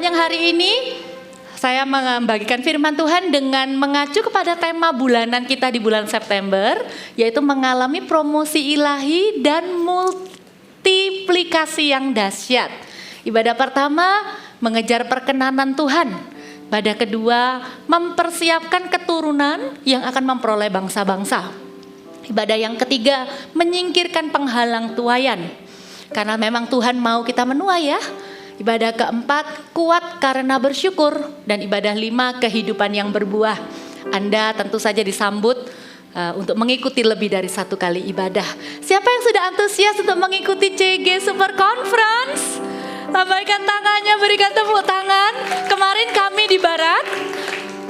sepanjang hari ini saya membagikan firman Tuhan dengan mengacu kepada tema bulanan kita di bulan September, yaitu mengalami promosi ilahi dan multiplikasi yang dahsyat. Ibadah pertama, mengejar perkenanan Tuhan. Ibadah kedua, mempersiapkan keturunan yang akan memperoleh bangsa-bangsa. Ibadah yang ketiga, menyingkirkan penghalang tuaian. Karena memang Tuhan mau kita menuai ya. Ibadah keempat, kuat karena bersyukur. Dan ibadah 5, kehidupan yang berbuah. Anda tentu saja disambut untuk mengikuti lebih dari 1 kali ibadah. Siapa yang sudah antusias untuk mengikuti CG Super Conference? Lambaikan tangannya, berikan tepuk tangan. Kemarin kami di Barat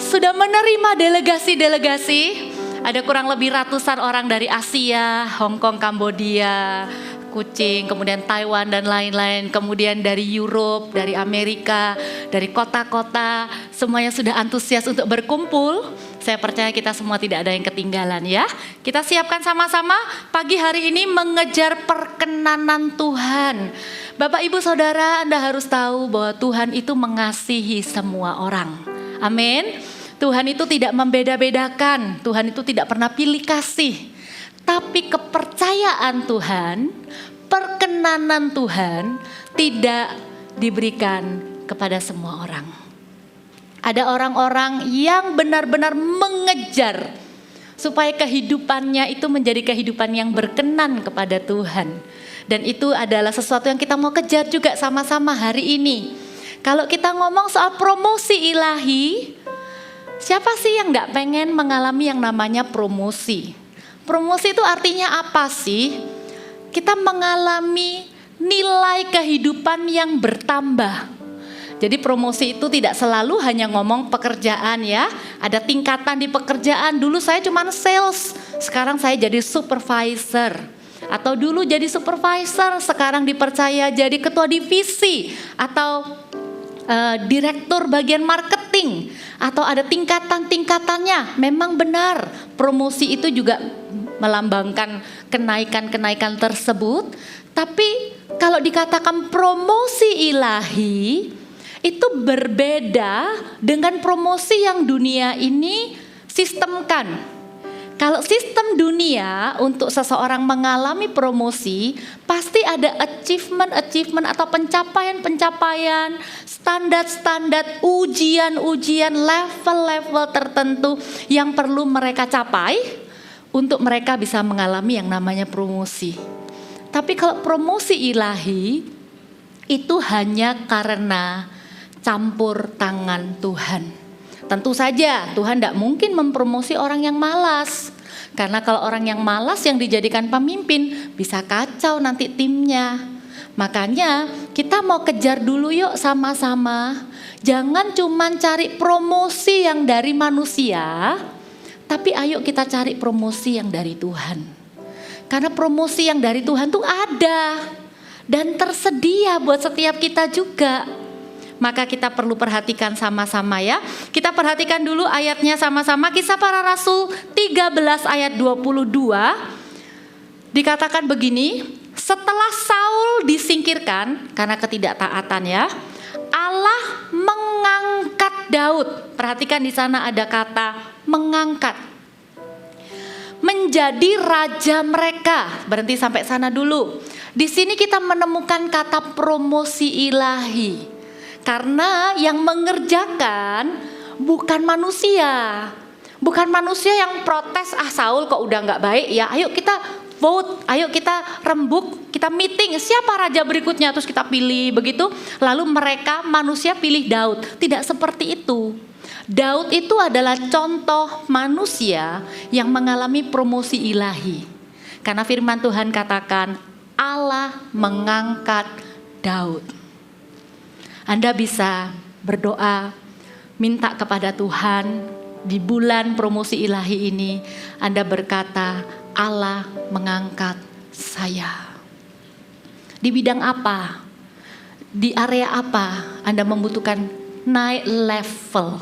sudah menerima delegasi-delegasi. Ada kurang lebih ratusan orang dari Asia, Hong Kong, Kambodia, Kucing, kemudian Taiwan dan lain-lain, kemudian dari Europe, dari Amerika, dari kota-kota, semuanya sudah antusias untuk berkumpul. Saya percaya kita semua tidak ada yang ketinggalan ya. Kita siapkan sama-sama pagi hari ini mengejar perkenanan Tuhan. Bapak Ibu Saudara, Anda harus tahu bahwa Tuhan itu mengasihi semua orang. Amin. Tuhan itu tidak membeda-bedakan, Tuhan itu tidak pernah pilih kasih. Tapi kepercayaan Tuhan, perkenanan Tuhan tidak diberikan kepada semua orang. Ada orang-orang yang benar-benar mengejar supaya kehidupannya itu menjadi kehidupan yang berkenan kepada Tuhan. Dan itu adalah sesuatu yang kita mau kejar juga sama-sama hari ini. Kalau kita ngomong soal promosi ilahi, siapa sih yang gak pengen mengalami yang namanya promosi? Promosi itu artinya apa sih? Kita mengalami nilai kehidupan yang bertambah. Jadi promosi itu tidak selalu hanya ngomong pekerjaan ya. Ada tingkatan di pekerjaan. Dulu saya cuma sales, sekarang saya jadi supervisor. Atau dulu jadi supervisor, sekarang dipercaya jadi ketua divisi. Atau direktur bagian marketing. Atau ada tingkatan-tingkatannya. Memang benar, promosi itu juga melambangkan kenaikan-kenaikan tersebut. Tapi kalau dikatakan promosi ilahi, itu berbeda dengan promosi yang dunia ini sistemkan. Kalau sistem dunia untuk seseorang mengalami promosi, pasti ada achievement atau pencapaian, standar-standar, ujian-ujian, level-level tertentu yang perlu mereka capai untuk mereka bisa mengalami yang namanya promosi. Tapi kalau promosi ilahi itu hanya karena campur tangan Tuhan. Tentu saja Tuhan tidak mungkin mempromosi orang yang malas. Karena kalau orang yang malas yang dijadikan pemimpin bisa kacau nanti timnya. Makanya kita mau kejar dulu yuk sama-sama. Jangan cuma cari promosi yang dari manusia, tapi ayo kita cari promosi yang dari Tuhan. Karena promosi yang dari Tuhan tuh ada dan tersedia buat setiap kita juga. Maka kita perlu perhatikan sama-sama ya. Kita perhatikan dulu ayatnya sama-sama. Kisah Para Rasul 13 ayat 22. Dikatakan begini, setelah Saul disingkirkan karena ketidaktaatan ya, Allah mengangkat Daud. Perhatikan di sana ada kata mengangkat. Menjadi raja mereka. Berhenti sampai sana dulu. Di sini kita menemukan kata promosi ilahi. Karena yang mengerjakan bukan manusia. Bukan manusia yang protes, Saul kok udah gak baik ya. Ayo kita vote, ayo kita rembuk, kita meeting. Siapa raja berikutnya terus kita pilih begitu. Lalu mereka manusia pilih Daud. Tidak seperti itu. Daud itu adalah contoh manusia yang mengalami promosi ilahi. Karena firman Tuhan katakan Allah mengangkat Daud. Anda bisa berdoa, minta kepada Tuhan di bulan promosi ilahi ini. Anda berkata, Allah mengangkat saya. Di bidang apa? Di area apa Anda membutuhkan naik level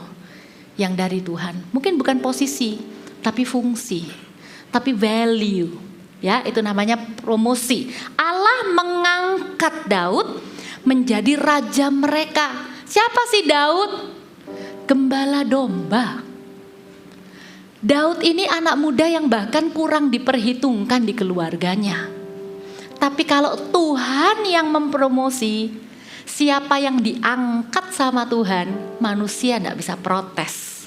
yang dari Tuhan? Mungkin bukan posisi, tapi fungsi, tapi value. Ya, itu namanya promosi. Allah mengangkat Daud menjadi raja mereka. Siapa sih Daud? Gembala domba. Daud ini anak muda yang bahkan kurang diperhitungkan di keluarganya. Tapi kalau Tuhan yang mempromosi, siapa yang diangkat sama Tuhan, manusia tidak bisa protes.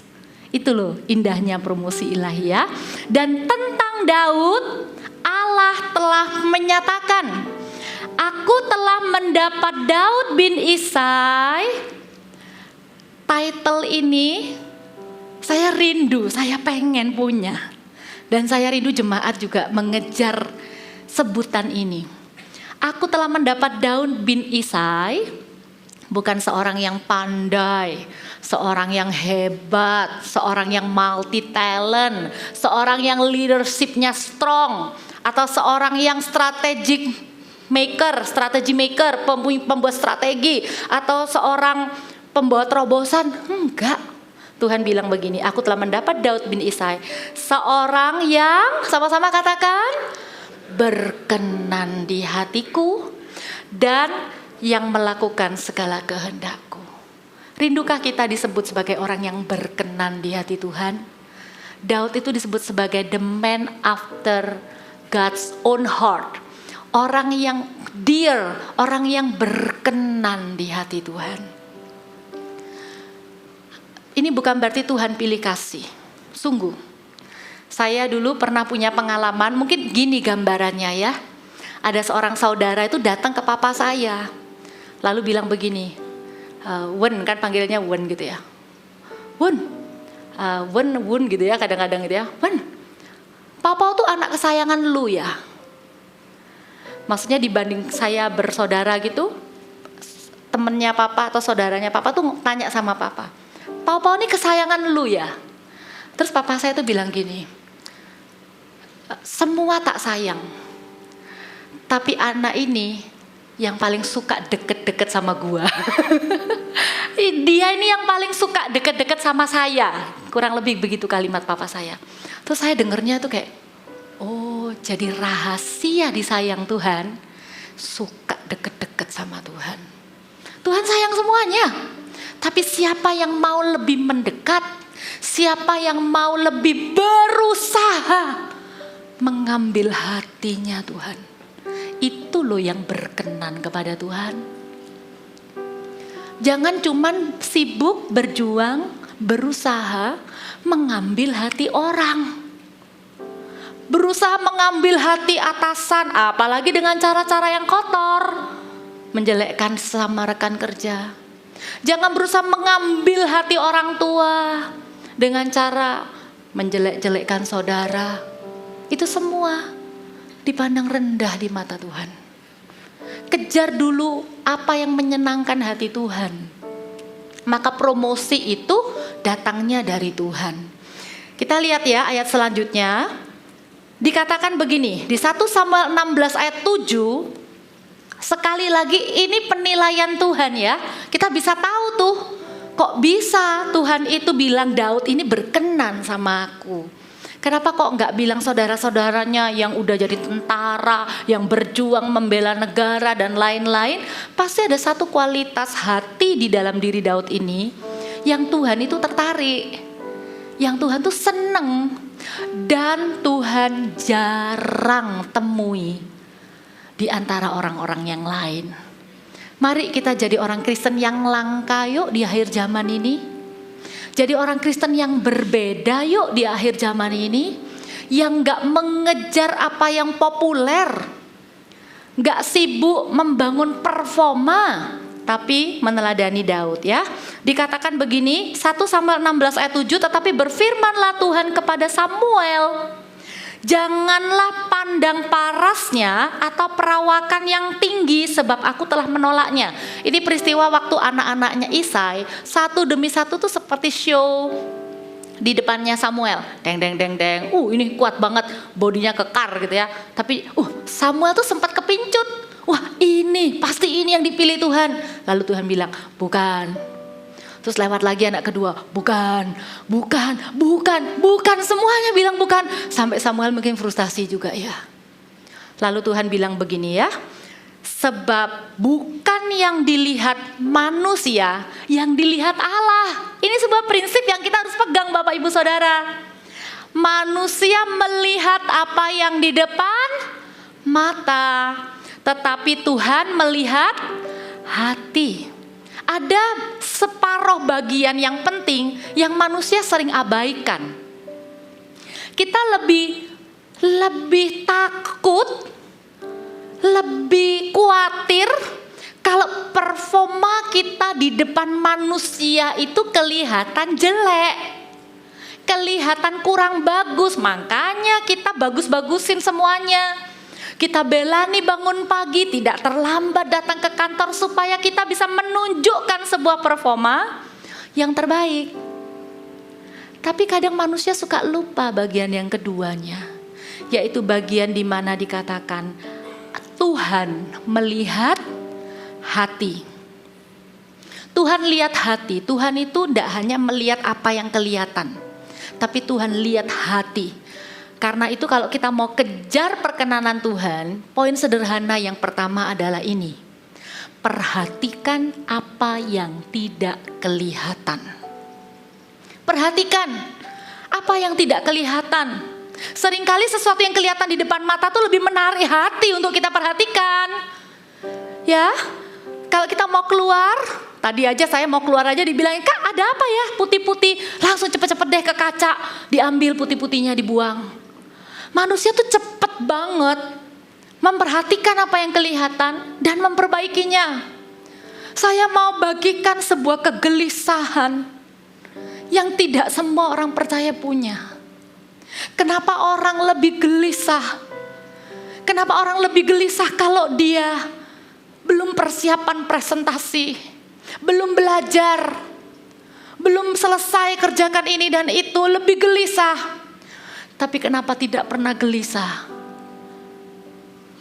Itu loh indahnya promosi ilahi ya. Dan tentang Daud, Allah telah menyatakan, aku telah mendapat Daud bin Isai. Title ini saya rindu, saya pengen punya. Dan saya rindu jemaat juga mengejar sebutan ini. Aku telah mendapat Daud bin Isai, bukan seorang yang pandai, seorang yang hebat, seorang yang multi talent, seorang yang leadershipnya strong, atau seorang yang strategy maker, pembuat strategi, atau seorang pembawa terobosan. Enggak. Tuhan bilang begini, aku telah mendapat Daud bin Isai, seorang yang sama-sama katakan berkenan di hatiku dan yang melakukan segala kehendakku. Rindukah kita disebut sebagai orang yang berkenan di hati Tuhan? Daud itu disebut sebagai the man after God's own heart. Orang yang dear, orang yang berkenan di hati Tuhan. Ini bukan berarti Tuhan pilih kasih. Sungguh. Saya dulu pernah punya pengalaman, mungkin gini gambarannya ya. Ada seorang saudara itu datang ke papa saya. Lalu bilang begini, Wen, kan panggilannya Wen gitu ya. Wen gitu ya kadang-kadang gitu ya. Wen, papa tuh anak kesayangan lu ya. Maksudnya dibanding saya bersaudara gitu, temennya papa atau saudaranya papa tuh tanya sama papa, Papa ini kesayangan lu ya? Terus papa saya tuh bilang gini, semua tak sayang, tapi anak ini yang paling suka deket-deket sama gua. Dia ini yang paling suka deket-deket sama saya. Kurang lebih begitu kalimat papa saya. Terus saya dengernya tuh kayak, oh jadi rahasia disayang Tuhan, suka deket-deket sama Tuhan. Tuhan sayang semuanya. Tapi siapa yang mau lebih mendekat, siapa yang mau lebih berusaha mengambil hatinya Tuhan, itu loh yang berkenan kepada Tuhan. Jangan cuman sibuk berjuang, berusaha mengambil hati orang, berusaha mengambil hati atasan, apalagi dengan cara-cara yang kotor, menjelekkan sesama rekan kerja. Jangan berusaha mengambil hati orang tua dengan cara menjelek-jelekkan saudara. Itu semua dipandang rendah di mata Tuhan. Kejar dulu apa yang menyenangkan hati Tuhan. Maka promosi itu datangnya dari Tuhan. Kita lihat ya ayat selanjutnya. Dikatakan begini, di 1 Samuel 16 ayat 7. Sekali lagi ini penilaian Tuhan ya. Kita bisa tahu tuh, kok bisa Tuhan itu bilang Daud ini berkenan sama aku. Kenapa kok nggak bilang saudara-saudaranya yang udah jadi tentara, yang berjuang membela negara dan lain-lain. Pasti ada satu kualitas hati di dalam diri Daud ini yang Tuhan itu tertarik, yang Tuhan tuh seneng, dan Tuhan jarang temui di antara orang-orang yang lain. Mari kita jadi orang Kristen yang langka yuk di akhir zaman ini. Jadi orang Kristen yang berbeda yuk di akhir zaman ini. Yang gak mengejar apa yang populer, gak sibuk membangun performa, tapi meneladani Daud ya. Dikatakan begini, 1 Samuel 16 ayat 7, tetapi berfirmanlah Tuhan kepada Samuel, janganlah pandang parasnya atau perawakan yang tinggi, sebab aku telah menolaknya. Ini peristiwa waktu anak-anaknya Isai satu demi satu tuh seperti show di depannya Samuel. Deng deng deng deng. Ini kuat banget, bodinya kekar gitu ya. Tapi Samuel tuh sempat kepincut. Wah, ini pasti ini yang dipilih Tuhan. Lalu Tuhan bilang, "Bukan." Terus lewat lagi anak kedua, bukan, semuanya bilang bukan. Sampai Samuel mungkin frustasi juga ya. Lalu Tuhan bilang begini ya, Sebab bukan yang dilihat manusia, yang dilihat Allah. Ini sebuah prinsip yang kita harus pegang Bapak Ibu Saudara. Manusia melihat apa yang di depan mata, tetapi Tuhan melihat hati. Ada separuh bagian yang penting yang manusia sering abaikan. Kita lebih takut, lebih khawatir kalau performa kita di depan manusia itu kelihatan jelek, kelihatan kurang bagus. Makanya kita bagus-bagusin semuanya. Kita bela nih bangun pagi, tidak terlambat datang ke kantor supaya kita bisa menunjukkan sebuah performa yang terbaik. Tapi kadang manusia suka lupa bagian yang keduanya, yaitu bagian di mana dikatakan Tuhan melihat hati. Tuhan lihat hati. Tuhan itu tidak hanya melihat apa yang kelihatan, tapi Tuhan lihat hati. Karena itu kalau kita mau kejar perkenanan Tuhan, poin sederhana yang pertama adalah ini. Perhatikan apa yang tidak kelihatan. Perhatikan apa yang tidak kelihatan. Seringkali sesuatu yang kelihatan di depan mata tuh lebih menarik hati untuk kita perhatikan. Ya, kalau kita mau keluar, tadi aja saya mau keluar aja dibilangin, "Kak, ada apa ya? Putih-putih." Langsung cepet-cepet deh ke kaca, diambil putih-putihnya, dibuang. Manusia tuh cepet banget memperhatikan apa yang kelihatan dan memperbaikinya. Saya mau bagikan sebuah kegelisahan yang tidak semua orang percaya punya. Kenapa orang lebih gelisah? Kenapa orang lebih gelisah kalau dia belum persiapan presentasi, belum belajar, belum selesai kerjakan ini dan itu, lebih gelisah. Tapi kenapa tidak pernah gelisah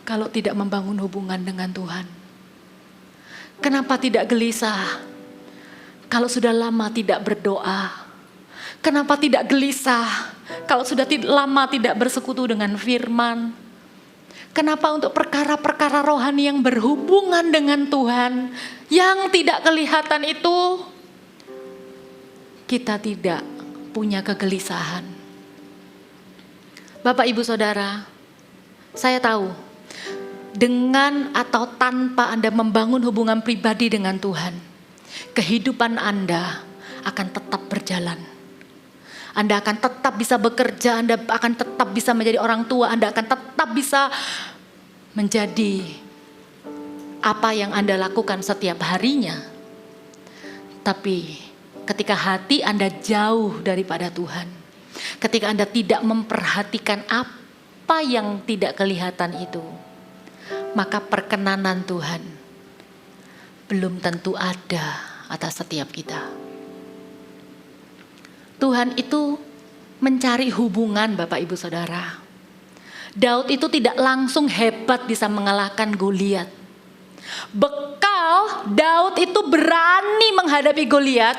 kalau tidak membangun hubungan dengan Tuhan? Kenapa tidak gelisah kalau sudah lama tidak berdoa? Kenapa tidak gelisah kalau sudah lama tidak bersekutu dengan firman? Kenapa untuk perkara-perkara rohani yang berhubungan dengan Tuhan yang tidak kelihatan itu kita tidak punya kegelisahan? Bapak Ibu Saudara, saya tahu dengan atau tanpa Anda membangun hubungan pribadi dengan Tuhan, kehidupan Anda akan tetap berjalan. Anda akan tetap bisa bekerja, Anda akan tetap bisa menjadi orang tua, Anda akan tetap bisa menjadi apa yang Anda lakukan setiap harinya. Tapi ketika hati Anda jauh daripada Tuhan, ketika Anda tidak memperhatikan apa yang tidak kelihatan itu, maka perkenanan Tuhan belum tentu ada atas setiap kita. Tuhan itu mencari hubungan Bapak Ibu Saudara. Daud itu tidak langsung hebat bisa mengalahkan Goliat. Bekal Daud itu berani menghadapi Goliat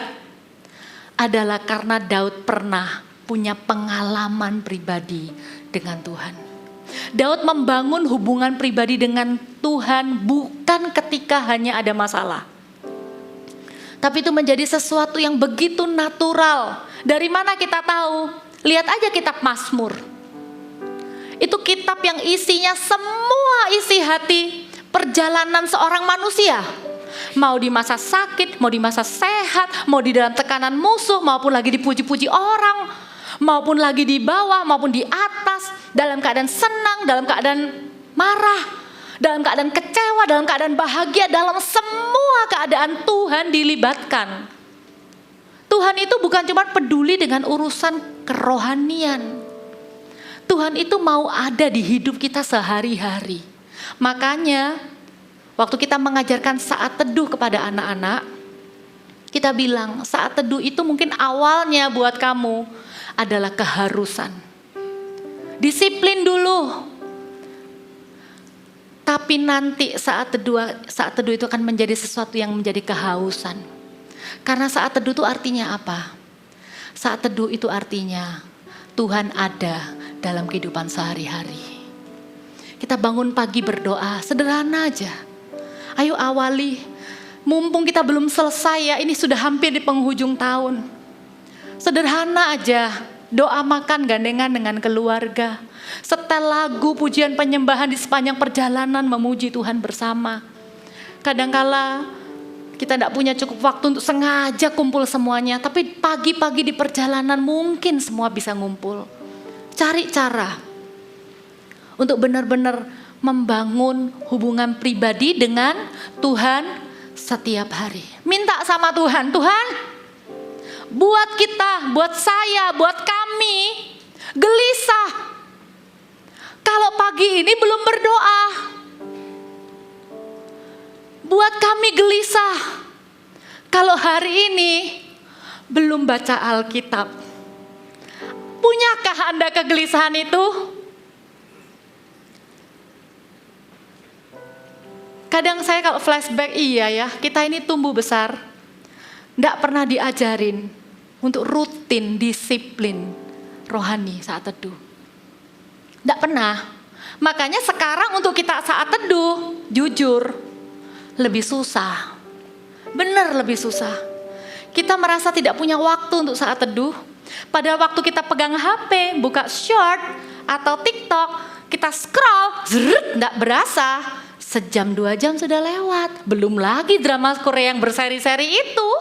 adalah karena Daud pernah punya pengalaman pribadi dengan Tuhan. Daud membangun hubungan pribadi dengan Tuhan bukan ketika hanya ada masalah, tapi itu menjadi sesuatu yang begitu natural. Dari mana kita tahu? Lihat aja kitab Mazmur. Itu kitab yang isinya semua isi hati perjalanan seorang manusia. Mau di masa sakit, mau di masa sehat, mau di dalam tekanan musuh, maupun lagi dipuji-puji orang, maupun lagi di bawah, maupun di atas, dalam keadaan senang, dalam keadaan marah, dalam keadaan kecewa, dalam keadaan bahagia, dalam semua keadaan Tuhan dilibatkan. Tuhan itu bukan cuma peduli dengan urusan kerohanian. Tuhan itu mau ada di hidup kita sehari-hari. Makanya waktu kita mengajarkan saat teduh kepada anak-anak, kita bilang saat teduh itu mungkin awalnya buat kamu adalah keharusan. Disiplin dulu. Tapi nanti saat teduh itu akan menjadi sesuatu yang menjadi kehausan. Karena saat teduh itu artinya apa? Saat teduh itu artinya Tuhan ada dalam kehidupan sehari-hari. Kita bangun pagi berdoa, sederhana aja. Ayo awali. Mumpung kita belum selesai ya, ini sudah hampir di penghujung tahun. Sederhana aja, doa makan gandengan dengan keluarga. Setel lagu pujian penyembahan di sepanjang perjalanan memuji Tuhan bersama. Kadangkala kita tidak punya cukup waktu untuk sengaja kumpul semuanya, tapi pagi-pagi di perjalanan mungkin semua bisa ngumpul. Cari cara untuk benar-benar membangun hubungan pribadi dengan Tuhan setiap hari. Minta sama Tuhan, Tuhan, buat kita, buat saya, buat kami gelisah kalau pagi ini belum berdoa. Buat kami gelisah kalau hari ini belum baca Alkitab. Punyakah Anda kegelisahan itu? Kadang saya kalau flashback, iya ya, kita ini tumbuh besar, tidak pernah diajarin untuk rutin disiplin rohani saat teduh. Tidak pernah. Makanya sekarang untuk kita saat teduh, jujur, lebih susah. Benar lebih susah. Kita merasa tidak punya waktu untuk saat teduh. Pada waktu kita pegang HP, buka short atau TikTok, kita scroll, tidak berasa. Sejam 2 jam sudah lewat. Belum lagi drama Korea yang berseri-seri itu.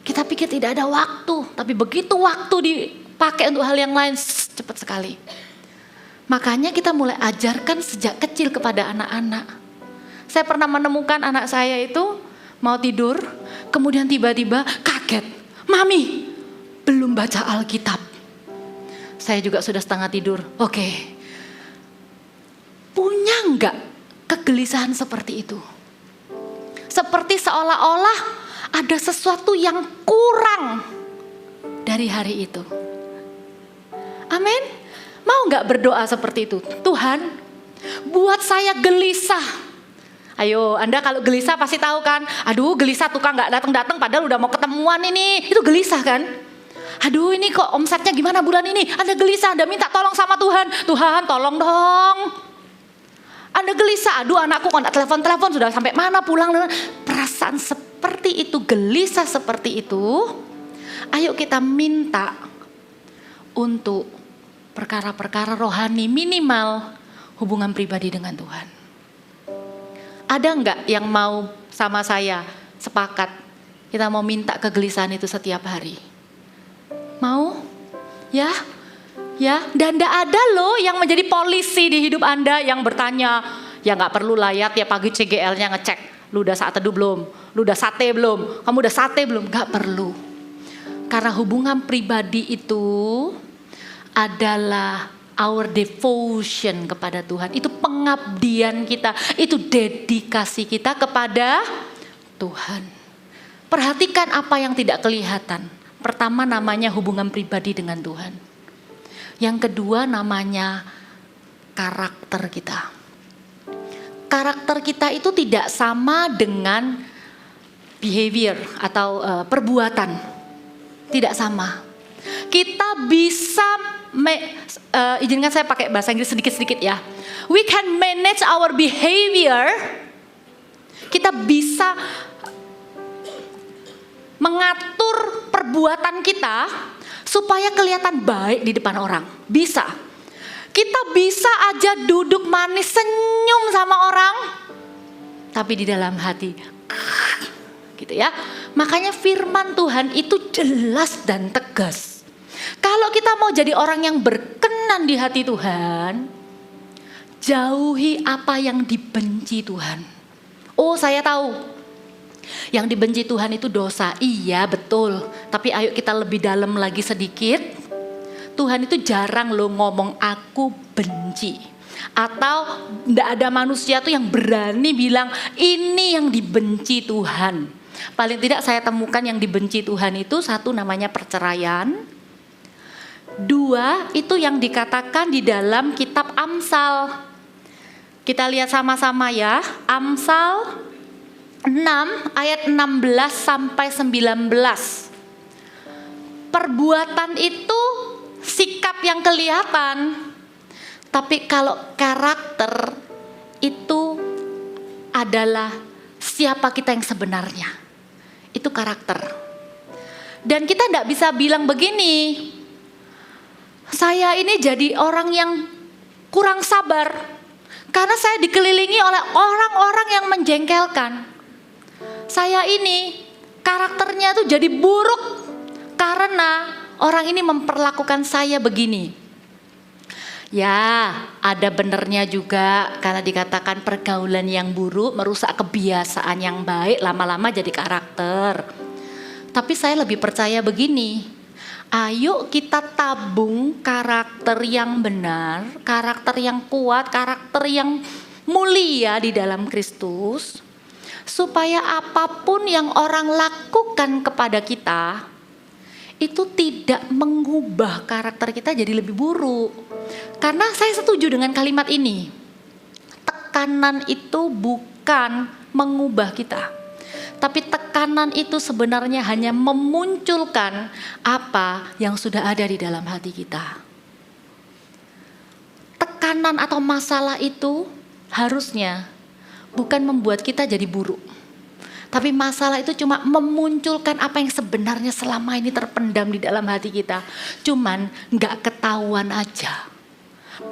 Kita pikir tidak ada waktu, tapi begitu waktu dipakai untuk hal yang lain, cepat sekali. Makanya kita mulai ajarkan sejak kecil kepada anak-anak. Saya pernah menemukan anak saya itu mau tidur, kemudian tiba-tiba kaget. Mami, belum baca Alkitab. Saya juga sudah setengah tidur. Oke. Punya enggak kegelisahan seperti itu? Seperti seolah-olah ada sesuatu yang kurang dari hari itu. Amin. Mau enggak berdoa seperti itu? Tuhan, buat saya gelisah. Ayo, Anda kalau gelisah pasti tahu kan? Aduh, gelisah tukang enggak datang-datang padahal udah mau ketemuan ini. Itu gelisah kan? Aduh, ini kok omsetnya gimana bulan ini? Anda gelisah, Anda minta tolong sama Tuhan. Tuhan, tolong dong. Anda gelisah, aduh anakku kok enggak telepon-telepon, sudah sampai mana pulang. Perasaan seperti itu, gelisah seperti itu. Ayo kita minta untuk perkara-perkara rohani, minimal hubungan pribadi dengan Tuhan. Ada enggak yang mau sama saya sepakat kita mau minta kegelisahan itu setiap hari? Mau? Ya? Ya, dan tidak ada loh yang menjadi polisi di hidup Anda yang bertanya, ya nggak perlu lah ya tiap pagi CGL-nya ngecek, lu udah saat teduh belum, lu udah sate belum, kamu udah sate belum, nggak perlu. Karena hubungan pribadi itu adalah our devotion kepada Tuhan, itu pengabdian kita, itu dedikasi kita kepada Tuhan. Perhatikan apa yang tidak kelihatan. Pertama namanya hubungan pribadi dengan Tuhan. Yang kedua namanya karakter kita. Karakter kita itu tidak sama dengan behavior atau perbuatan. Tidak sama. Kita bisa, izinkan saya pakai bahasa Inggris sedikit-sedikit ya. We can manage our behavior. Kita bisa mengatur perbuatan kita supaya kelihatan baik di depan orang. Bisa. Kita bisa aja duduk manis senyum sama orang, tapi di dalam hati gitu ya. Makanya firman Tuhan itu jelas dan tegas. Kalau kita mau jadi orang yang berkenan di hati Tuhan, jauhi apa yang dibenci Tuhan. Oh, saya tahu. Yang dibenci Tuhan itu dosa, iya betul. Tapi ayo kita lebih dalam lagi sedikit. Tuhan itu jarang loh ngomong aku benci. Atau tidak ada manusia tuh yang berani bilang ini yang dibenci Tuhan. Paling tidak saya temukan yang dibenci Tuhan itu satu namanya perceraian. Dua itu yang dikatakan di dalam kitab Amsal. Kita lihat sama-sama ya, Amsal 6 ayat 16 sampai 19. Perbuatan itu sikap yang kelihatan. Tapi kalau karakter itu adalah siapa kita yang sebenarnya. Itu karakter. Dan kita tidak bisa bilang begini, saya ini jadi orang yang kurang sabar karena saya dikelilingi oleh orang-orang yang menjengkelkan. Saya ini karakternya tuh jadi buruk karena orang ini memperlakukan saya begini. Ya, ada benernya juga karena dikatakan pergaulan yang buruk merusak kebiasaan yang baik, lama-lama jadi karakter. Tapi saya lebih percaya begini, ayo kita tabung karakter yang benar, karakter yang kuat, karakter yang mulia di dalam Kristus, supaya apapun yang orang lakukan kepada kita, itu tidak mengubah karakter kita jadi lebih buruk. Karena saya setuju dengan kalimat ini. Tekanan itu bukan mengubah kita, tapi tekanan itu sebenarnya hanya memunculkan apa yang sudah ada di dalam hati kita. Tekanan atau masalah itu harusnya bukan membuat kita jadi buruk, tapi masalah itu cuma memunculkan apa yang sebenarnya selama ini terpendam di dalam hati kita. Cuman gak ketahuan aja.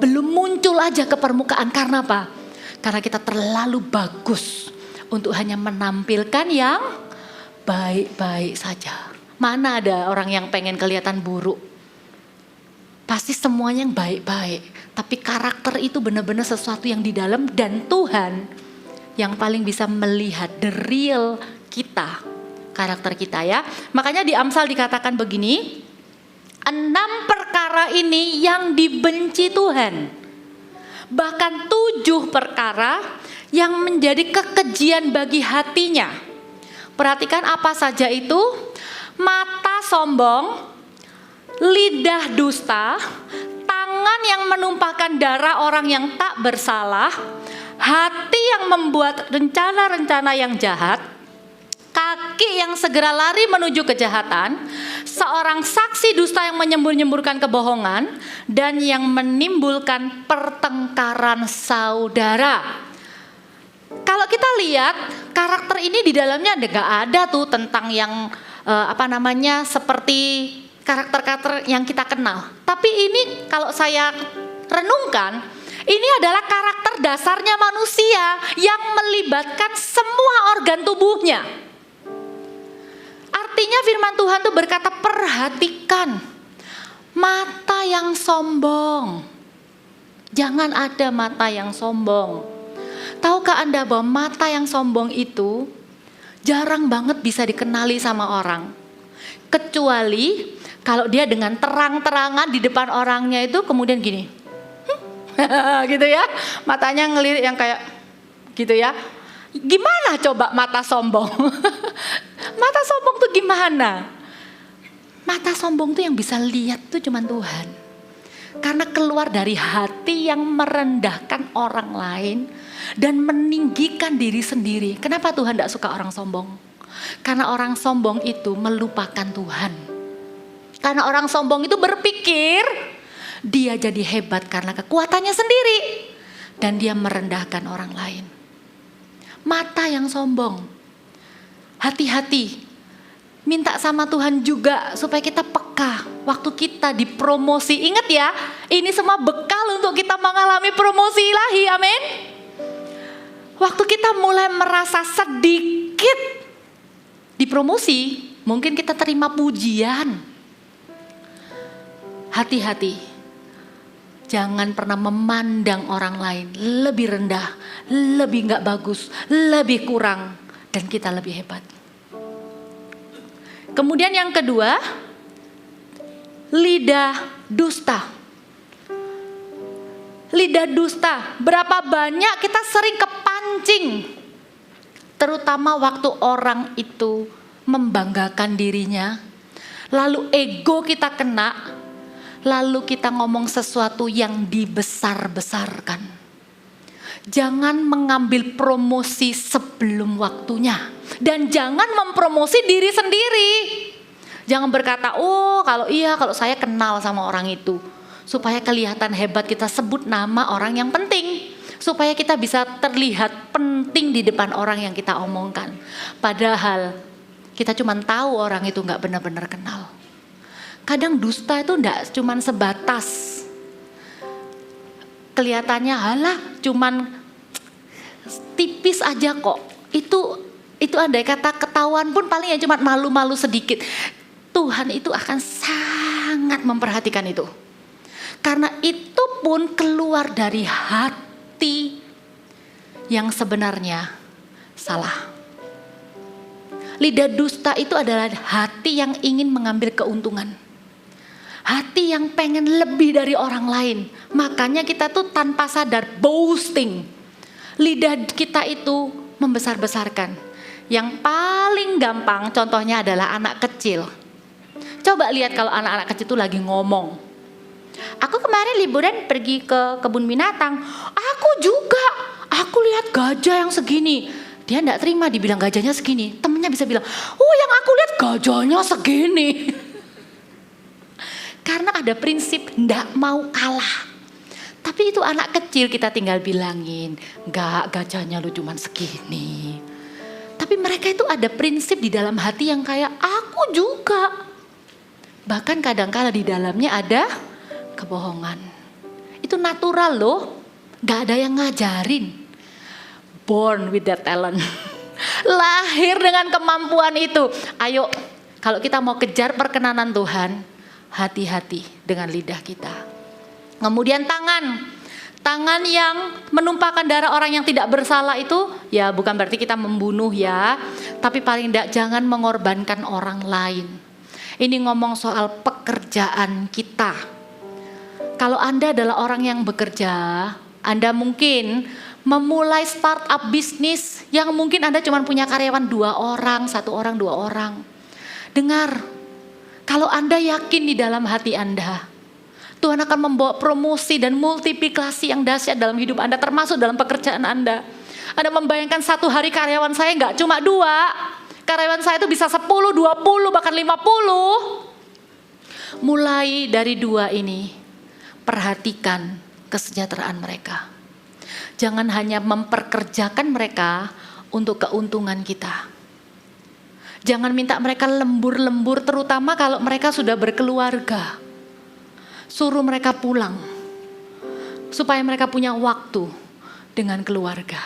Belum muncul aja ke permukaan. Karena apa? Karena kita terlalu bagus untuk hanya menampilkan yang baik-baik saja. Mana ada orang yang pengen kelihatan buruk? Pasti semuanya yang baik-baik. Tapi karakter itu benar-benar sesuatu yang di dalam, dan Tuhan yang paling bisa melihat the real kita, karakter kita ya. Makanya di Amsal dikatakan begini, 6 perkara ini yang dibenci Tuhan. Bahkan 7 perkara yang menjadi kekejian bagi hatinya. Perhatikan apa saja itu: mata sombong, lidah dusta, tangan yang menumpahkan darah orang yang tak bersalah, hati yang membuat rencana-rencana yang jahat, kaki yang segera lari menuju kejahatan, seorang saksi dusta yang menyembur-nyemburkan kebohongan, dan yang menimbulkan pertengkaran saudara. Kalau kita lihat karakter ini di dalamnya nggak ada tuh tentang yang seperti karakter-karakter yang kita kenal. Tapi ini kalau saya renungkan, ini adalah karakter dasarnya manusia yang melibatkan semua organ tubuhnya. Artinya firman Tuhan itu berkata, perhatikan mata yang sombong. Jangan ada mata yang sombong. Tahukah Anda bahwa mata yang sombong itu jarang banget bisa dikenali sama orang. Kecuali kalau dia dengan terang-terangan di depan orangnya itu kemudian gini. Gitu ya. Matanya ngelirik yang kayak gitu ya. Gimana coba mata sombong? Mata sombong tuh gimana? Mata sombong tuh yang bisa lihat tuh cuman Tuhan. Karena keluar dari hati yang merendahkan orang lain dan meninggikan diri sendiri. Kenapa Tuhan tidak suka orang sombong? Karena orang sombong itu melupakan Tuhan. Karena orang sombong itu berpikir dia jadi hebat karena kekuatannya sendiri. Dan dia merendahkan orang lain. Mata yang sombong. Hati-hati. Minta sama Tuhan juga supaya kita peka. Waktu kita dipromosi, ingat ya, ini semua bekal untuk kita mengalami promosi ilahi, amin. Waktu kita mulai merasa sedikit dipromosi, mungkin kita terima pujian. Hati-hati, jangan pernah memandang orang lain lebih rendah, lebih gak bagus, lebih kurang, dan kita lebih hebat. Kemudian yang kedua, lidah dusta. Lidah dusta, berapa banyak kita sering kepancing. Terutama waktu orang itu membanggakan dirinya. Lalu ego kita kena. Lalu kita ngomong sesuatu yang dibesar-besarkan. Jangan mengambil promosi sebelum waktunya. Dan jangan mempromosi diri sendiri. Jangan berkata, oh kalau saya kenal sama orang itu. Supaya kelihatan hebat kita sebut nama orang yang penting. supaya kita bisa terlihat penting di depan orang yang kita omongkan. Padahal kita cuma tahu orang itu nggak benar-benar kenal. Kadang dusta itu nggak cuma sebatas kelihatannya halah cuman tipis aja kok. Itu andai kata ketahuan pun paling ya cuma malu-malu sedikit. Tuhan itu akan sangat memperhatikan itu. Karena itu pun keluar dari hati yang sebenarnya salah. Lidah dusta itu adalah hati yang ingin mengambil keuntungan. Hati yang pengen lebih dari orang lain. Makanya kita tuh tanpa sadar boasting. Lidah kita itu membesar-besarkan. Yang paling gampang contohnya adalah anak kecil. Coba lihat kalau anak-anak kecil itu lagi ngomong. Aku kemarin liburan pergi ke kebun binatang. Aku juga. Aku lihat gajah yang segini. Dia enggak terima dibilang gajahnya segini. Temennya bisa bilang, oh yang aku lihat gajahnya segini. Karena ada prinsip enggak mau kalah. Tapi itu anak kecil kita tinggal bilangin, enggak, gajahnya lu cuman segini. Tapi mereka itu ada prinsip di dalam hati yang kayak aku juga. Bahkan kadang-kala di dalamnya ada kebohongan. Itu natural loh, enggak ada yang ngajarin. Born with that talent. Lahir dengan kemampuan itu. Ayo, kalau kita mau kejar perkenanan Tuhan, hati-hati dengan lidah kita. Kemudian tangan yang menumpahkan darah orang yang tidak bersalah itu, ya bukan berarti kita membunuh ya, tapi paling tidak jangan mengorbankan orang lain. Ini ngomong soal pekerjaan kita. Kalau Anda adalah orang yang bekerja, Anda mungkin memulai startup bisnis yang mungkin Anda cuma punya karyawan 2 orang, 1 orang, 2 orang. Dengar. Kalau Anda yakin di dalam hati Anda, Tuhan akan membawa promosi dan multiplikasi yang dahsyat dalam hidup Anda, termasuk dalam pekerjaan Anda. Anda membayangkan 1 hari karyawan saya nggak cuma 2, karyawan saya itu bisa 10, 20, bahkan 50. Mulai dari 2 ini, perhatikan kesejahteraan mereka. Jangan hanya memperkerjakan mereka untuk keuntungan kita. Jangan minta mereka lembur-lembur, terutama kalau mereka sudah berkeluarga. Suruh mereka pulang, supaya mereka punya waktu dengan keluarga.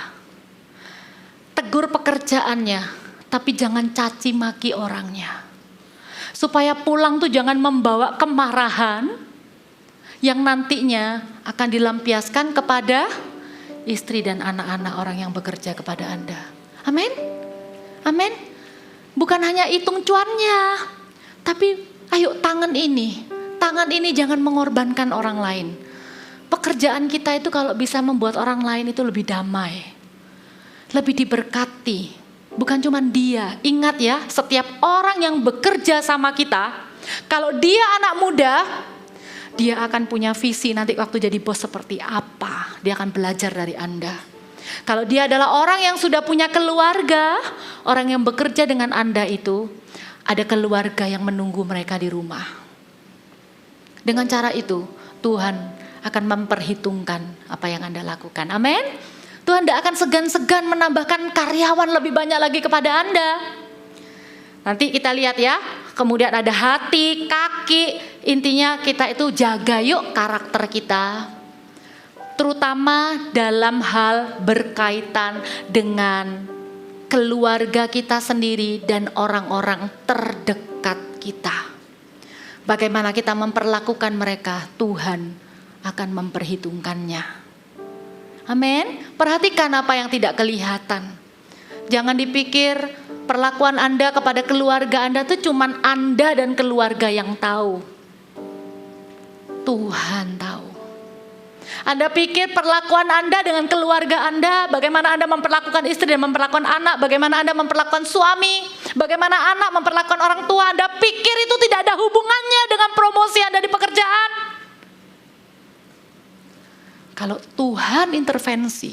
Tegur pekerjaannya, tapi jangan caci maki orangnya. Supaya pulang tuh jangan membawa kemarahan yang nantinya akan dilampiaskan kepada istri dan anak-anak orang yang bekerja kepada Anda. Amin? Amin? Bukan hanya hitung cuannya, tapi ayo tangan ini jangan mengorbankan orang lain. Pekerjaan kita itu kalau bisa membuat orang lain itu lebih damai, lebih diberkati. Bukan cuma dia, ingat ya, setiap orang yang bekerja sama kita, kalau dia anak muda, dia akan punya visi nanti waktu jadi bos seperti apa. Dia akan belajar dari Anda. Kalau dia adalah orang yang sudah punya keluarga, orang yang bekerja dengan Anda itu, ada keluarga yang menunggu mereka di rumah. Dengan cara itu, Tuhan akan memperhitungkan apa yang Anda lakukan. Amin. Tuhan tidak akan segan-segan menambahkan karyawan lebih banyak lagi kepada Anda. Nanti kita lihat ya, kemudian ada hati, kaki, intinya kita itu jaga yuk karakter kita. Terutama dalam hal berkaitan dengan keluarga kita sendiri dan orang-orang terdekat kita. Bagaimana kita memperlakukan mereka, Tuhan akan memperhitungkannya. Amin. Perhatikan apa yang tidak kelihatan. Jangan dipikir perlakuan Anda kepada keluarga Anda itu cuma Anda dan keluarga yang tahu. Tuhan tahu. Anda pikir perlakuan Anda dengan keluarga Anda, bagaimana Anda memperlakukan istri dan memperlakukan anak, bagaimana Anda memperlakukan suami, bagaimana anak memperlakukan orang tua, Anda pikir itu tidak ada hubungannya dengan promosi Anda di pekerjaan? Kalau Tuhan intervensi,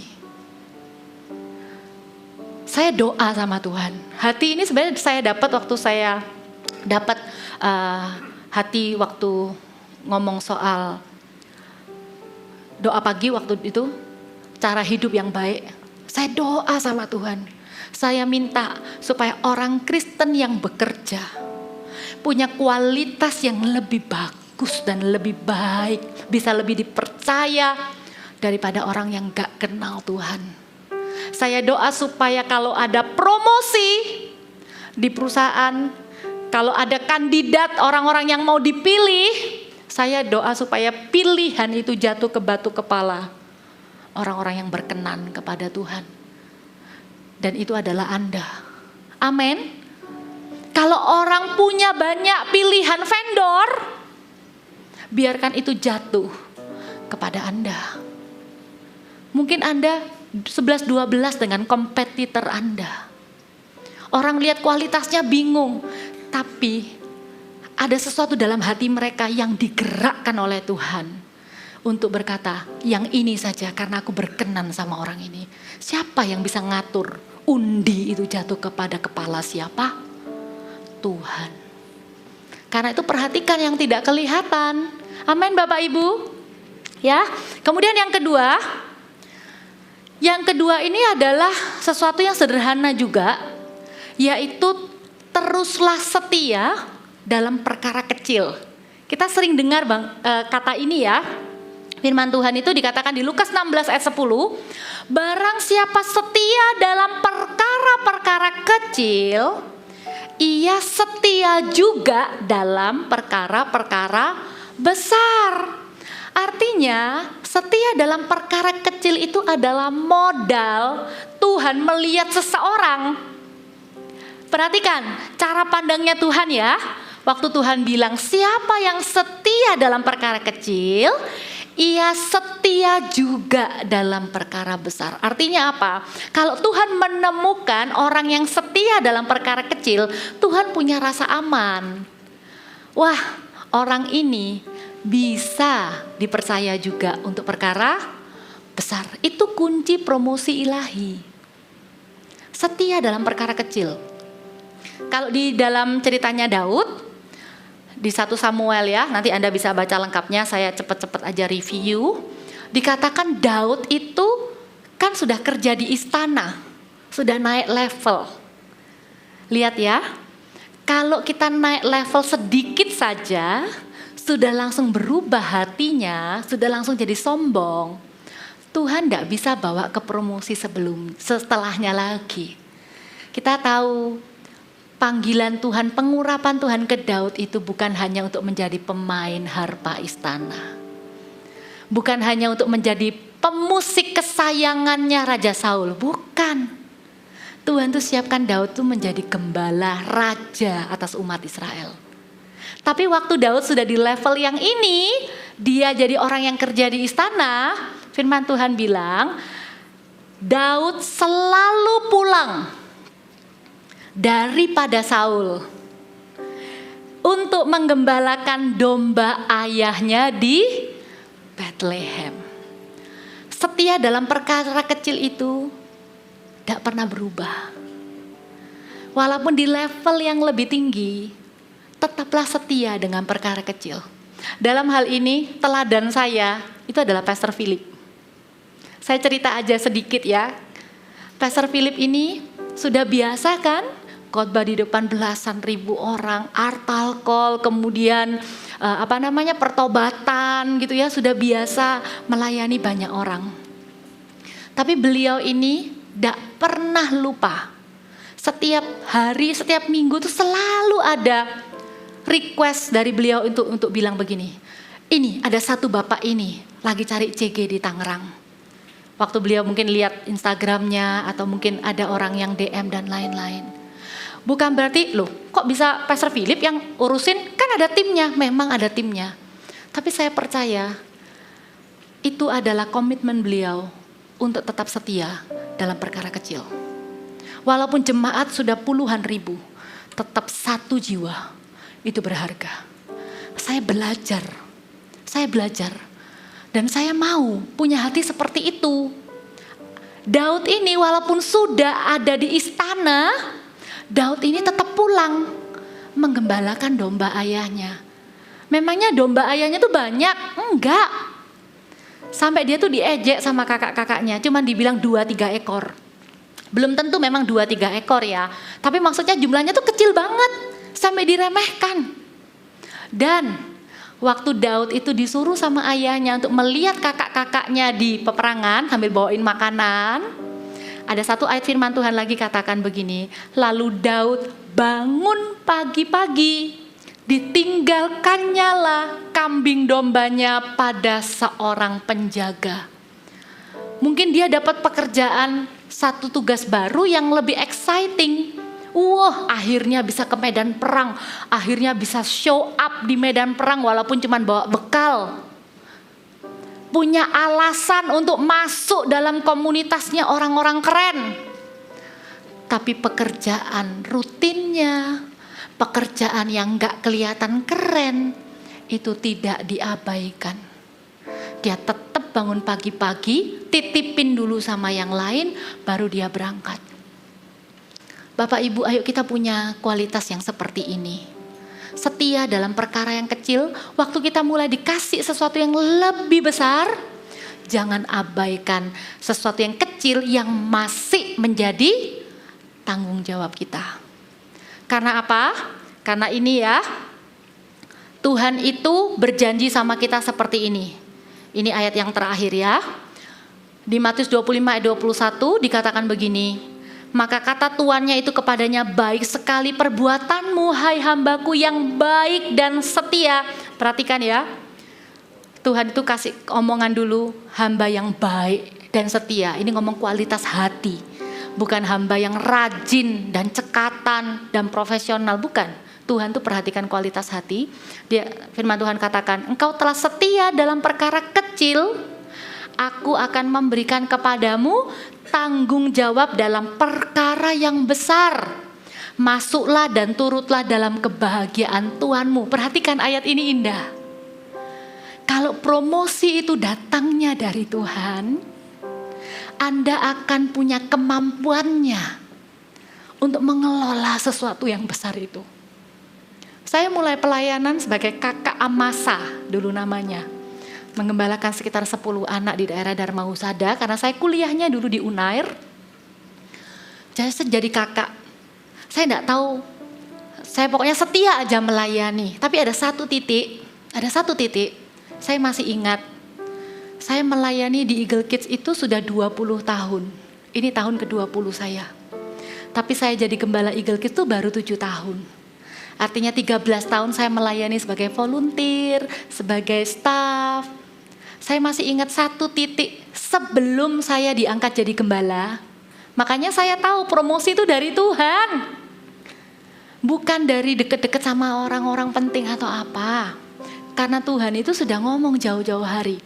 saya doa sama Tuhan. Hati ini sebenarnya saya dapat waktu saya dapat hati waktu ngomong soal doa pagi waktu itu, cara hidup yang baik. Saya doa sama Tuhan. Saya minta supaya orang Kristen yang bekerja punya kualitas yang lebih bagus dan lebih baik, bisa lebih dipercaya daripada orang yang gak kenal Tuhan. Saya doa supaya kalau ada promosi di perusahaan, kalau ada kandidat orang-orang yang mau dipilih, saya doa supaya pilihan itu jatuh ke batu kepala orang-orang yang berkenan kepada Tuhan. Dan itu adalah Anda. Amin. Kalau orang punya banyak pilihan vendor, biarkan itu jatuh kepada Anda. Mungkin Anda 11-12 dengan kompetitor Anda. Orang lihat kualitasnya bingung, tapi ada sesuatu dalam hati mereka yang digerakkan oleh Tuhan untuk berkata, yang ini saja karena aku berkenan sama orang ini. Siapa yang bisa ngatur undi itu jatuh kepada kepala siapa? Tuhan. Karena itu perhatikan yang tidak kelihatan. Amin Bapak Ibu. Ya. Kemudian yang kedua ini adalah sesuatu yang sederhana juga, yaitu teruslah setia dalam perkara kecil. Kita sering dengar kata ini ya. Firman Tuhan itu dikatakan di Lukas 16 ayat 10, barang siapa setia dalam perkara-perkara kecil, ia setia juga dalam perkara-perkara besar. Artinya setia dalam perkara kecil itu adalah modal Tuhan melihat seseorang. Perhatikan cara pandangnya Tuhan ya. Waktu Tuhan bilang siapa yang setia dalam perkara kecil, ia setia juga dalam perkara besar. Artinya apa? Kalau Tuhan menemukan orang yang setia dalam perkara kecil, Tuhan punya rasa aman. Wah, orang ini bisa dipercaya juga untuk perkara besar. Itu kunci promosi ilahi. Setia dalam perkara kecil. Kalau di dalam ceritanya Daud, di 1 Samuel ya, nanti Anda bisa baca lengkapnya, saya cepat-cepat aja review. Dikatakan Daud itu kan sudah kerja di istana, sudah naik level. Lihat ya, kalau kita naik level sedikit saja, sudah langsung berubah hatinya, sudah langsung jadi sombong. Tuhan tidak bisa bawa ke promosi setelahnya lagi. Kita tahu panggilan Tuhan, pengurapan Tuhan ke Daud itu bukan hanya untuk menjadi pemain harpa istana. Bukan hanya untuk menjadi pemusik kesayangannya Raja Saul, bukan. Tuhan tuh siapkan Daud tuh menjadi gembala raja atas umat Israel. Tapi waktu Daud sudah di level yang ini, dia jadi orang yang kerja di istana, firman Tuhan bilang, Daud selalu pulang daripada Saul untuk menggembalakan domba ayahnya di Bethlehem. Setia dalam perkara kecil itu tidak pernah berubah. Walaupun di level yang lebih tinggi, tetaplah setia dengan perkara kecil. Dalam hal ini teladan saya itu adalah Pastor Philip. Saya cerita aja sedikit ya. Pastor Philip ini sudah biasa kan khotbah di depan belasan ribu orang, altar call, kemudian pertobatan gitu ya, sudah biasa melayani banyak orang. Tapi beliau ini tidak pernah lupa. Setiap hari, setiap minggu itu selalu ada request dari beliau untuk bilang begini. Ini ada satu bapak ini lagi cari CG di Tangerang. Waktu beliau mungkin lihat Instagramnya atau mungkin ada orang yang DM dan lain-lain. Bukan berarti loh kok bisa Pastor Philip yang urusin, kan ada timnya, memang ada timnya. Tapi saya percaya itu adalah komitmen beliau untuk tetap setia dalam perkara kecil. Walaupun jemaat sudah puluhan ribu, tetap satu jiwa itu berharga. Saya belajar dan saya mau punya hati seperti itu. Daud ini walaupun sudah ada di istana, Daud ini tetap pulang menggembalakan domba ayahnya. Memangnya domba ayahnya tuh banyak? Enggak. Sampai dia tuh diejek sama kakak-kakaknya, cuman dibilang 2-3 ekor. Belum tentu memang 2-3 ekor ya, tapi maksudnya jumlahnya tuh kecil banget, sampai diremehkan. Dan waktu Daud itu disuruh sama ayahnya untuk melihat kakak-kakaknya di peperangan sambil bawain makanan, ada satu ayat firman Tuhan lagi katakan begini, lalu Daud bangun pagi-pagi, ditinggalkannya lah kambing dombanya pada seorang penjaga. Mungkin dia dapat pekerjaan, satu tugas baru yang lebih exciting. Wah, akhirnya bisa ke medan perang, akhirnya bisa show up di medan perang walaupun cuma bawa bekal. Punya alasan untuk masuk dalam komunitasnya orang-orang keren. Tapi pekerjaan rutinnya, pekerjaan yang gak kelihatan keren, itu tidak diabaikan. Dia tetap bangun pagi-pagi, titipin dulu sama yang lain, baru dia berangkat. Bapak Ibu, ayo kita punya kualitas yang seperti ini. Setia dalam perkara yang kecil, waktu kita mulai dikasih sesuatu yang lebih besar, jangan abaikan sesuatu yang kecil yang masih menjadi tanggung jawab kita. Karena apa? Karena ini ya, Tuhan itu berjanji sama kita seperti ini. Ini ayat yang terakhir ya. Di Matius 25 ayat 21 dikatakan begini, maka kata tuannya itu kepadanya, baik sekali perbuatanmu hai hambaku yang baik dan setia. Perhatikan ya, Tuhan itu kasih omongan dulu, hamba yang baik dan setia. Ini ngomong kualitas hati, bukan hamba yang rajin dan cekatan dan profesional, bukan. Tuhan tuh perhatikan kualitas hati. Dia, firman Tuhan katakan, engkau telah setia dalam perkara kecil, aku akan memberikan kepadamu tanggung jawab dalam perkara yang besar. Masuklah dan turutlah dalam kebahagiaan Tuhanmu. Perhatikan ayat ini indah. Kalau promosi itu datangnya dari Tuhan, Anda akan punya kemampuannya untuk mengelola sesuatu yang besar itu. Saya mulai pelayanan sebagai kakak Amasa dulu namanya. Mengembalakan sekitar 10 anak di daerah Dharma Husada karena saya kuliahnya dulu di Unair. Jadi kakak. Saya enggak tahu, saya pokoknya setia aja melayani. Tapi ada satu titik saya masih ingat. Saya melayani di Eagle Kids itu sudah 20 tahun. Ini tahun ke-20 saya. Tapi saya jadi gembala Eagle Kids itu baru 7 tahun. Artinya 13 tahun saya melayani sebagai volunteer, sebagai staff. Saya masih ingat satu titik sebelum saya diangkat jadi gembala. Makanya saya tahu promosi itu dari Tuhan. Bukan dari deket-deket sama orang-orang penting atau apa. Karena Tuhan itu sudah ngomong jauh-jauh hari.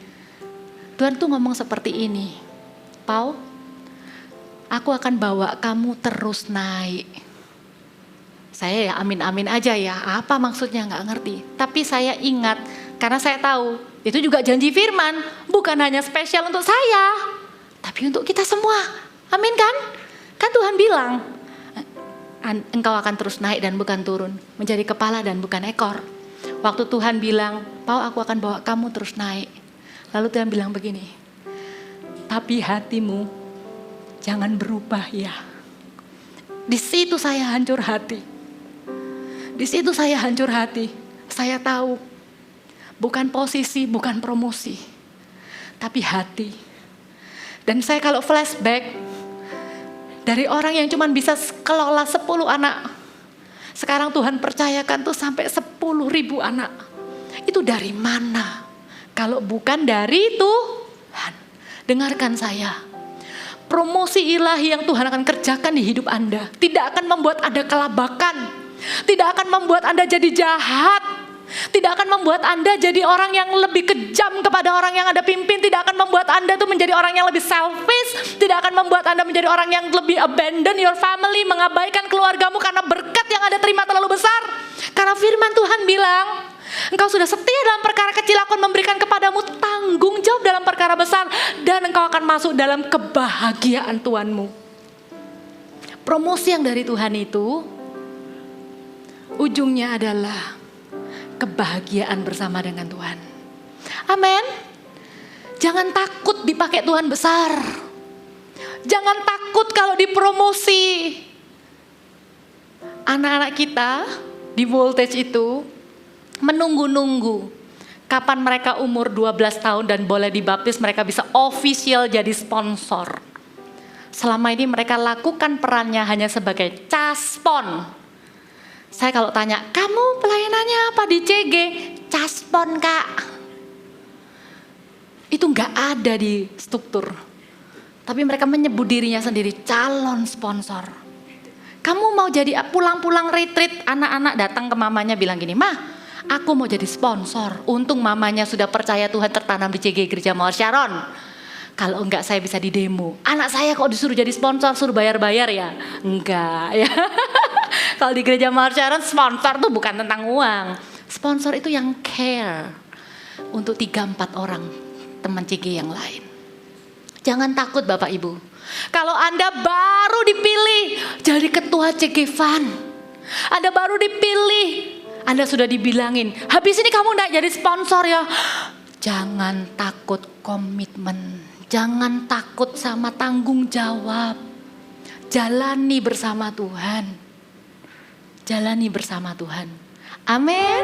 Tuhan tuh ngomong seperti ini. Pau, aku akan bawa kamu terus naik. Saya ya amin-amin aja ya, apa maksudnya nggak ngerti. Tapi saya ingat, karena saya tahu, itu juga janji firman, bukan hanya spesial untuk saya, tapi untuk kita semua. Amin kan? Kan Tuhan bilang, engkau akan terus naik dan bukan turun, menjadi kepala dan bukan ekor. Waktu Tuhan bilang, Pau aku akan bawa kamu terus naik. Lalu Tuhan bilang begini, tapi hatimu jangan berubah ya. Di situ saya hancur hati. Di situ saya hancur hati. Saya tahu bukan posisi, bukan promosi, tapi hati. Dan saya kalau flashback dari orang yang cuma bisa kelola 10 anak, sekarang Tuhan percayakan tuh sampai 10.000 anak. Itu dari mana? Kalau bukan dari Tuhan. Dengarkan saya. Promosi ilahi yang Tuhan akan kerjakan di hidup Anda tidak akan membuat Anda kelabakan. Tidak akan membuat Anda jadi jahat. Tidak akan membuat Anda jadi orang yang lebih kejam kepada orang yang Anda pimpin. Tidak akan membuat Anda tuh menjadi orang yang lebih selfish. Tidak akan membuat Anda menjadi orang yang lebih abandon your family, mengabaikan keluargamu karena berkat yang Anda terima terlalu besar. Karena firman Tuhan bilang, engkau sudah setia dalam perkara kecil, aku akan memberikan kepadamu tanggung jawab dalam perkara besar. Dan engkau akan masuk dalam kebahagiaan Tuhanmu. Promosi yang dari Tuhan itu ujungnya adalah kebahagiaan bersama dengan Tuhan. Amin. Jangan takut dipakai Tuhan besar. Jangan takut kalau dipromosi. Anak-anak kita di Voltage itu menunggu-nunggu kapan mereka umur 12 tahun dan boleh dibaptis, mereka bisa official jadi sponsor. Selama ini mereka lakukan perannya hanya sebagai caspon. Saya kalau tanya, kamu pelayanannya apa di CG? Caspon, Kak. Itu nggak ada di struktur. Tapi mereka menyebut dirinya sendiri calon sponsor. Kamu mau jadi pulang-pulang retreat, anak-anak datang ke mamanya bilang gini, "Mah, aku mau jadi sponsor." Untung mamanya sudah percaya Tuhan tertanam di CG Gereja Mawar Sharon. Kalau enggak saya bisa di demo. Anak saya kok disuruh jadi sponsor, suruh bayar-bayar ya? Enggak ya. Kalau di Gereja Mawar Sharon sponsor tuh bukan tentang uang. Sponsor itu yang care untuk 3-4 orang teman CG yang lain. Jangan takut Bapak Ibu. Kalau Anda baru dipilih jadi ketua CG Fund, Anda baru dipilih, Anda sudah dibilangin, habis ini kamu enggak jadi sponsor ya. Jangan takut komitmen. Jangan takut sama tanggung jawab. Jalani bersama Tuhan. Jalani bersama Tuhan. Amin.